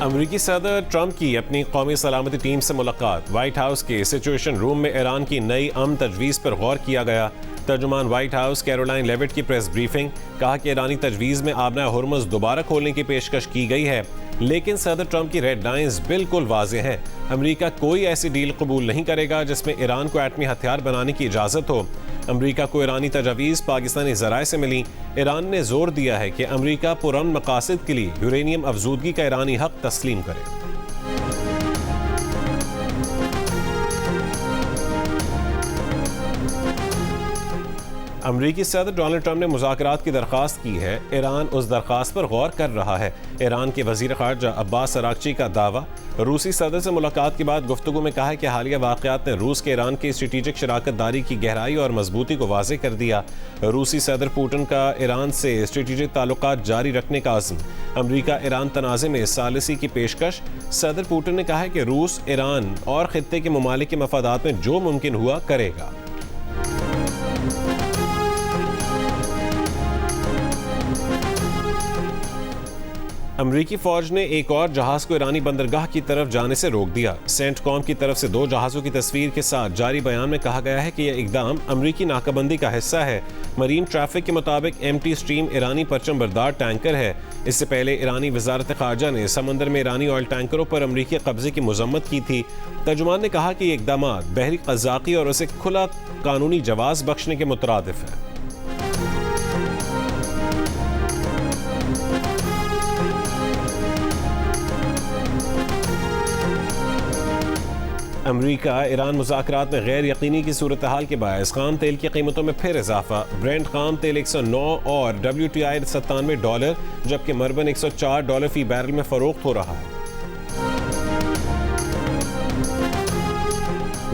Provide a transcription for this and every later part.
अमरीकी सदर ट्रंप की अपनी कौमी सलामती टीम से मुलाकात। वाइट हाउस के सिचुएशन रूम में ईरान की नई अमन तजवीज़ पर गौर किया गया। तर्जुमान वाइट हाउस कैरोलाइन लेविट की प्रेस ब्रीफिंग। कहा कि ईरानी तजवीज़ में आबना हुर्मुज़ दोबारा खोलने की पेशकश की गई है, लेकिन सदर ट्रंप की रेड लाइंस बिल्कुल वाज़ेह हैं। अमरीका कोई ऐसी डील कबूल नहीं करेगा जिसमें ईरान को एटमी हथियार बनाने की इजाज़त हो। अमरीका को ईरानी तजावीज़ पाकिस्तानी ज़राए से मिली। ईरान ने जोर दिया है कि अमरीका पुरअमन मकासद के लिए यूरेनियम अफजूदगी का ईरानी हक तस्लीम करे। अमरीकी सदर डोनाल्ड ट्रंप ने मुज़ाकरात की दरख्वास्त की है। ईरान उस दरख्वास्त पर गौर कर रहा है। ईरान के वज़ीर ख़ारजा अब्बास अरागची का दावा। रूसी सदर से मुलाकात के बाद गुफ्तगू में कहा कि हालिया वाक़यात ने रूस के ईरान की स्ट्रेटेजिक शराकत दारी की गहराई और मजबूती को वाज़ेह कर दिया। रूसी सदर पुतिन का ईरान से स्ट्रेटेजिक ताल्लुकात जारी रखने का अज़्म। अमरीका ईरान तनाज़े में सालिसी की पेशकश। सदर पुतिन ने कहा है कि रूस ईरान और ख़ित्ते के ममालिक के मफादात में जो मुमकिन हुआ करेगा। अमरीकी फौज ने एक और जहाज को ईरानी बंदरगाह की तरफ जाने से रोक दिया। सेंटकॉम की तरफ से 2 जहाज़ों की तस्वीर के साथ जारी बयान में कहा गया है कि यह इकदाम अमरीकी नाकाबंदी का हिस्सा है। मरीन ट्रैफिक के मुताबिक एमटी स्ट्रीम ईरानी परचम बरदार टैंकर है। इससे पहले ईरानी वजारत खारजा ने समंदर में ईरानी ऑयल टैंकरों पर अमरीकी कब्जे की मजम्मत की थी। तर्जुमान ने कहा कि ये इकदाम बहरी क़ज़ाक़ी और उसे खुला कानूनी जवाज़ बख्शने के मुतरादिफ है। अमरीका ईरान मुज़ाकरात में गैर यकीनी की सूरत हाल के बायस खाम तेल की कीमतों में फिर इजाफा। ब्रेंट खाम तेल 109 और WTI $97, जबकि मरबन $104 फी बैरल में फरोख्त हो रहा है।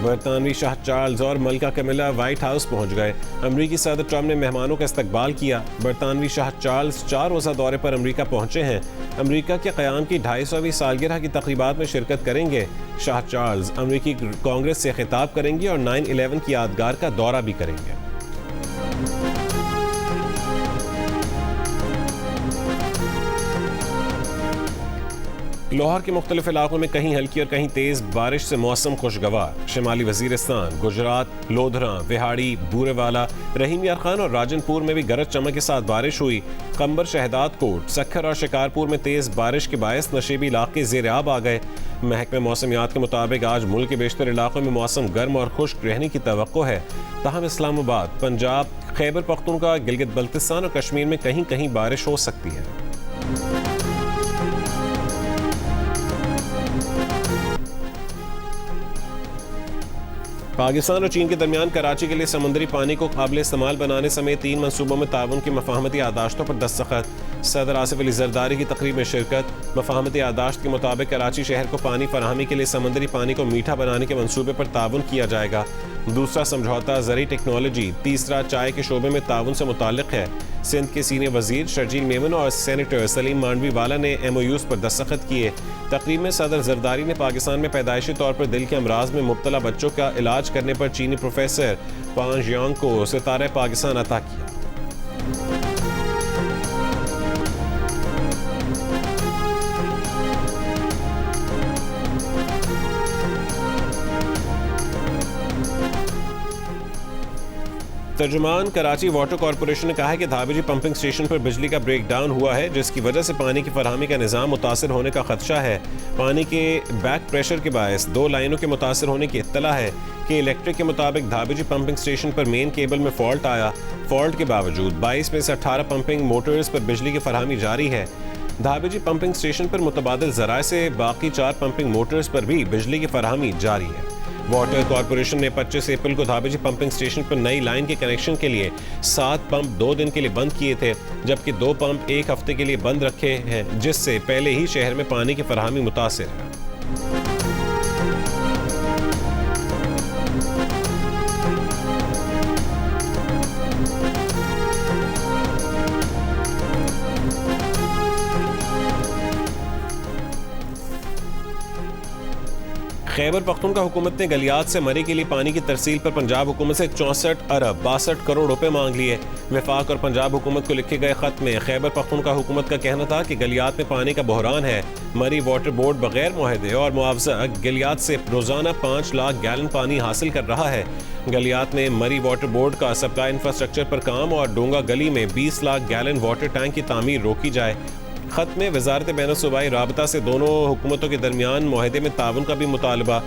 बरतानवी शाह चार्ल्स और मलका कैमिला व्हाइट हाउस पहुंच गए। अमरीकी सदर ट्रंप ने मेहमानों का इस्तकबाल किया। बरतानवी शाह चार्ल्स 4 रोज़ा दौरे पर अमरीका पहुंचे हैं। अमरीका के क़याम की 250वीं सालगिरह की तक़रीबात में शिरकत करेंगे। शाह चार्ल्स अमरीकी कांग्रेस से खिताब करेंगे और 9/11 की यादगार का दौरा भी करेंगे। लाहौर के मुख्तलिफ इलाकों में कहीं हल्की और कहीं तेज़ बारिश से मौसम खुशगवार। शिमाली वजीरिस्तान, गुजरात, लोधरा, विहाड़ी, बूरेवाला, रहीम यार खान और राजनपुर में भी गरज चमक के साथ बारिश हुई। कंबर, शहदाद कोट, सक्खर और शिकारपुर में तेज़ बारिश के बायस नशेबी इलाके ज़ेर-आब आ गए। महकमे मौसमियात के मुताबिक आज मुल्क के बेशतर इलाकों में मौसम गर्म और खुश्क रहने की तवक्को है। ताहम इस्लामाबाद, पंजाब, खैबर पख्तूनख्वा, गिलगित बल्तिस्तान और कश्मीर में कहीं कहीं बारिश हो सकती है। पाकिस्तान और चीन के दरमियान कराची के लिए समुद्री पानी को काबिल इस्तेमाल बनाने समेत 3 मनसूबों में ताउन की मफाहमती यादाश्तों पर दस्तखत। सदर आसिफ अली जरदारी की तकरीब में शिरकत। मफाहमती यादाश्त के मुताबिक कराची शहर को पानी फराहमी के लिए समुद्री पानी को मीठा बनाने के मनसूबे पर ताउन किया जाएगा। दूसरा समझौता ज़री टेक्नोलॉजी, तीसरा चाय के शोबे में ताउन से मुताल्लिक है। सिंध के सीनियर वजीर शर्जील मेमन और सेनेटर सलीम मांडवी वाला ने MOUs पर दस्तखत किए। तकरीब में सदर जरदारी ने पाकिस्तान में पैदाइशी तौर पर दिल के अमराज में मुब्तला बच्चों का इलाज करने पर चीनी प्रोफेसर पान जियांग को सितारे पाकिस्तान अता किया। तर्जुमान कराची वाटर कॉरपोरेशन ने कहा है कि धाबेजी पंपिंग स्टेशन पर बिजली का ब्रेक डाउन हुआ है, जिसकी वजह से पानी की फराहमी का निज़ाम मुतासर होने का खदशा है। पानी के बैक प्रेशर के बायस 2 लाइनों के मुतासर होने की इत्तला है कि इलेक्ट्रिक के मुताबिक धाबेजी पंपिंग स्टेशन पर मेन केबल में फॉल्ट आया। फॉल्ट के बावजूद 22 में से 18 पंपिंग मोटर्स पर बिजली की फराहमी जारी है। धाबेजी पंपिंग स्टेशन पर मुतबादिल ज़राए से बाकी 4 पंपिंग मोटर्स पर भी बिजली की फराहमी जारी है। वाटर कॉरपोरेशन ने 25 अप्रैल को धाबेजी पंपिंग स्टेशन पर नई लाइन के कनेक्शन के लिए 7 पंप 2 दिन के लिए बंद किए थे, जबकि 2 पंप 1 हफ्ते के लिए बंद रखे हैं, जिससे पहले ही शहर में पानी की फराहमी मुतासिर है। खैबर पख्तूनख्वा हुकूमत ने गलियात से मरी के लिए पानी की तरसील पर पंजाब हुकूमत से 64 अरब 62 करोड़ रुपए मांग लिए। वफाक और पंजाब हुकूमत को लिखे गए खत में खैबर पख्तूनख्वा हुकूमत का कहना था कि गलियात में पानी का बहरान है। मरी वाटर बोर्ड बगैर मुआहदे और मुआवजा गलियात से रोजाना 5 लाख गैलन पानी हासिल कर रहा है। गलियात में मरी वाटर बोर्ड का सप्लाई इंफ्रास्ट्रक्चर पर काम और डोंगा गली में 20 लाख गैलन वाटर टैंक की तामीर रोकी जाए। खत में वजारत बैनुल-सूबाई राबता से दोनों हुकूमतों के दरमियान मुआहदे में ताउन का भी मुतालबा।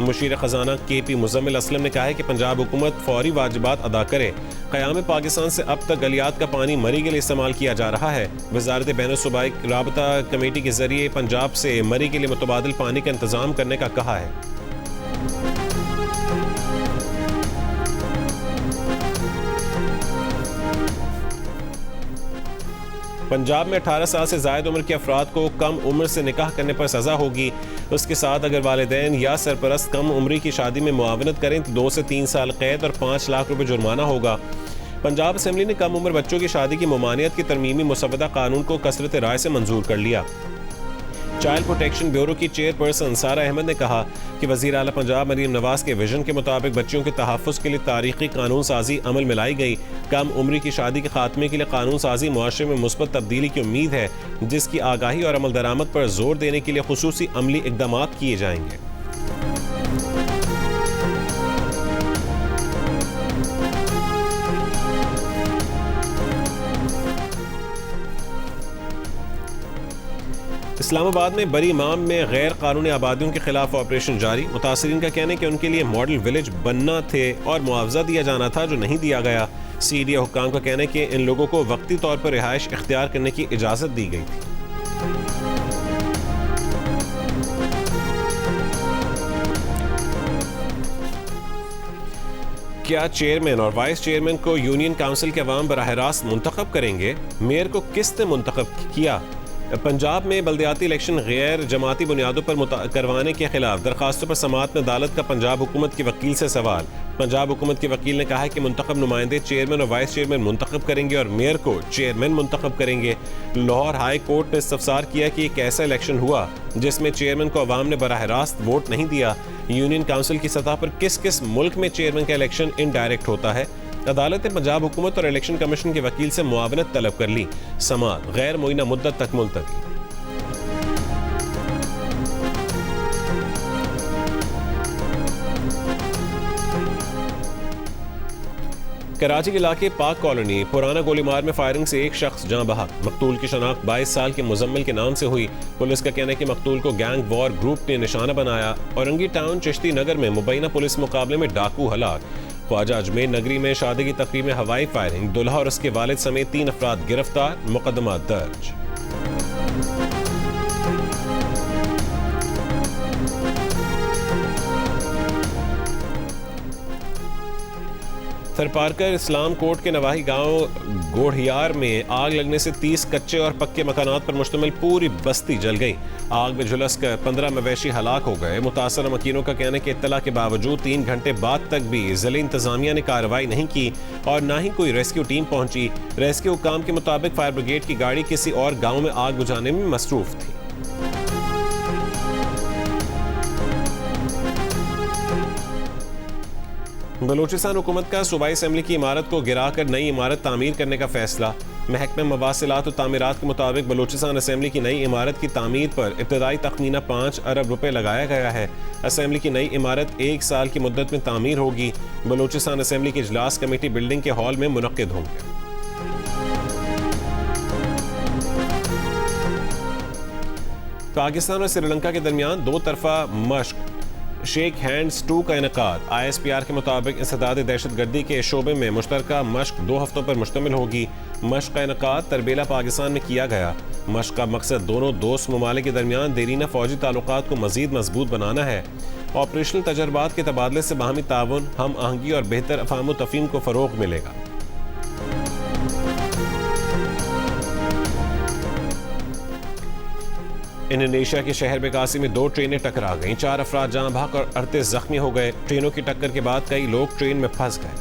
मुशीर खजाना KP मुजम्मिल असलम ने कहा है कि पंजाब हुकूमत फौरी वाजिबात अदा करे। क़याम पाकिस्तान से अब तक गलियात का पानी मरी के लिए इस्तेमाल किया जा रहा है। वजारत बैनुल-सूबाई राबता कमेटी के जरिए पंजाब से मरी के लिए मुतबादिल पानी का इंतजाम करने का कहा है। पंजाब में 18 साल से ज़ायद उम्र के अफराद को कम उम्र से निकाह करने पर सज़ा होगी। उसके साथ अगर वालिदैन या सरपरस्त कम उम्री की शादी में मुआवनत करें तो 2 से 3 साल कैद और 5 लाख रुपए जुर्माना होगा। पंजाब असम्बली ने कम उम्र बच्चों की शादी की ममानियत की तरमीमी मुसवदा कानून को कसरत राय से मंजूर कर लिया। चाइल्ड प्रोटेक्शन ब्यूरो की चेयरपर्सन सारा अहमद ने कहा कि वज़ीर आला पंजाब मरीम नवाज के विजन के मुताबिक बच्चियों के तहफ़्फ़ुज़ के लिए तारीख़ी कानून साजी अमल में लाई गई। कम उम्री की शादी के खात्मे के लिए कानून साजी मुआशरे में मुस्बत तब्दीली की उम्मीद है, जिसकी आगाही और अमल दरामद पर जोर देने के लिए खुसूसी अमली इक़दाम किए जाएंगे। इस्लामाबाद में बरी इमाम में गैर कानूनी आबादियों के खिलाफ ऑपरेशन जारी। मुतासरीन का कहना है कि उनके लिए मॉडल विलेज बनना थे और मुआवजा दिया जाना था जो नहीं दिया गया। CDA हुक्काम का कहना है कि इन लोगों को वक्ती तौर पर रिहाइश इख्तियार करने की इजाज़त दी गई थी। क्या चेयरमैन और वाइस चेयरमैन को यूनियन काउंसिल के अवाम बराह रास्त मुंतखब करेंगे? मेयर को किसने मुंतखब किया? पंजाब में बल्दियाती इलेक्शन गैर जमाती बुनियादों पर करवाने के खिलाफ दरखास्तों पर समाअत में अदालत का पंजाब हुकूमत के वकील से सवाल। पंजाब हुकूमत के वकील ने कहा है कि मुंतखब नुमाइंदे चेयरमैन और वाइस चेयरमैन मुंतखब करेंगे और मेयर को चेयरमैन मुंतखब करेंगे। लाहौर हाई कोर्ट ने इस्तफसार किया कि एक ऐसा इलेक्शन हुआ जिसमें चेयरमैन को अवाम ने बराह रास्त वोट नहीं दिया। यूनियन काउंसिल की सतह पर किस किस मुल्क में चेयरमैन का इलेक्शन इनडायरेक्ट होता है? अदालत ने पंजाब हुकूमत और इलेक्शन कमीशन के वकील से मुआवनत तलब कर ली। समाअत गैर मुइना मुद्दत तक मुलतवी। कराची के इलाके पाक कॉलोनी पुराना गोलीमार में फायरिंग से एक शख्स जाँ बहक। मकतूल की शनाख्त 22 साल के मुजम्मिल के नाम से हुई। पुलिस का कहना है कि मकतूल को गैंग वॉर ग्रुप ने निशाना बनाया। औरंगी टाउन चिश्ती नगर में मुबैना पुलिस मुकाबले में डाकू हलाक। ख्वाजा अजमेर नगरी में शादी की तकरीब में हवाई फायरिंग, दुल्हा और उसके वालिद समेत 3 अफराद गिरफ्तार, मुकदमा दर्ज। थरपारकर इस्लाम कोट के नवाही गांव गोढ़ियार में आग लगने से 30 कच्चे और पक्के मकानात पर मुश्तमिल पूरी बस्ती जल गई। आग में झुलस कर 15 मवेशी हलाक हो गए। मुतासर मकीनों का कहना है कि इत्तला के बावजूद 3 घंटे बाद तक भी जिले इंतजामिया ने कार्रवाई नहीं की और ना ही कोई रेस्क्यू टीम पहुंची। रेस्क्यू काम के मुताबिक फायर ब्रिगेड की गाड़ी किसी और गाँव में आग बुझाने में मसरूफ थी। बलूचिस्तान हुकूमत का सूबाई असेंबली की इमारत को गिराकर नई इमारत तामीर करने का फैसला। महकमा मवासिलात और तामीरात के मुताबिक बलूचिस्तान असेंबली की नई इमारत की तामीर पर इब्तदाई तखमीना 5 अरब रुपए लगाया गया है। असेंबली की नई इमारत 1 साल की मुद्दत में तामीर होगी। बलूचिस्तान असेंबली की इजलास कमेटी बिल्डिंग के हॉल में मुनक्किद होंगे। पाकिस्तान और श्रीलंका के दरमियान 2 तरफा मश्क शेक हैंड्स 2 का इनेकाद। ISPR के मुताबिक इंसदाद दहशत गर्दी के शोबे में मुश्तरका मश्क 2 हफ्तों पर मुश्तमिल होगी। मश्क का इनेकाद तरबेला पाकिस्तान में किया गया। मश्क का मकसद दोनों दोस्त ममालिक के दरमियान देरीना फौजी ताल्लुकात को मजीद मजबूत बनाना है। ऑपरेशनल तजर्बात के तबादले से बाहमी ताउन, हम आहंगी और बेहतर अफाम तफहीम को फ़रोग मिलेगा। इंडोनेशिया के शहर बेकासी में 2 ट्रेनें टकरा गईं। 4 अफराद जाँ बहक और 38 जख्मी हो गए। ट्रेनों की टक्कर के बाद कई लोग ट्रेन में फंस गए।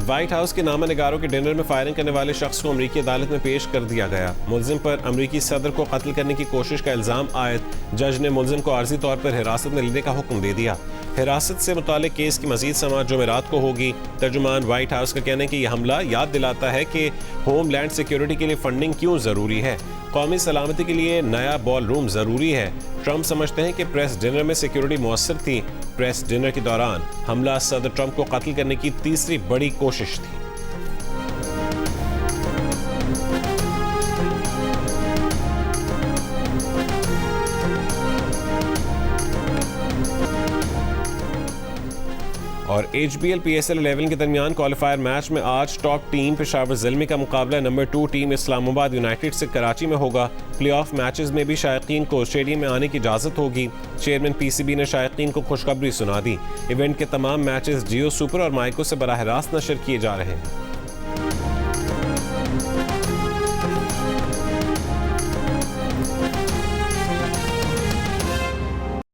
व्हाइट हाउस के नामानिगारों के डिनर में फायरिंग करने वाले शख्स को अमरीकी अदालत में पेश कर दिया गया। मुलजिम पर अमरीकी सदर को कत्ल करने की कोशिश का इल्जाम आयद जज ने मुलजिम को आर्जी तौर पर हिरासत में लेने का हुक्म दे दिया। हिरासत से मुतालिक केस की मजीद समाअत जुमेरात को होगी। तर्जुमान व्हाइट हाउस का कहना है कि यह हमला याद दिलाता है कि होमलैंड सिक्योरिटी के लिए फंडिंग क्यों जरूरी है। कौमी सलामती के लिए नया बॉल रूम जरूरी है। ट्रंप समझते हैं कि प्रेस डिनर में सिक्योरिटी मुअस्सर थी। प्रेस डिनर के दौरान हमला सदर ट्रंप को कत्ल करने की तीसरी बड़ी कोशिश थी। और HBL PSL 11 के दरमियान क्वालिफायर मैच में आज टॉप टीम पेशावर ज़ल्मी का मुकाबला नंबर 2 टीम इस्लामाबाद यूनाइटेड से कराची में होगा। प्लेऑफ मैचेस में भी शायकीन को स्टेडियम में आने की इजाज़त होगी। चेयरमैन PCB ने शायकीन को खुशखबरी सुना दी। इवेंट के तमाम मैचेस जियो सुपर और माइको से बराह रास्त नशर किए जा रहे हैं।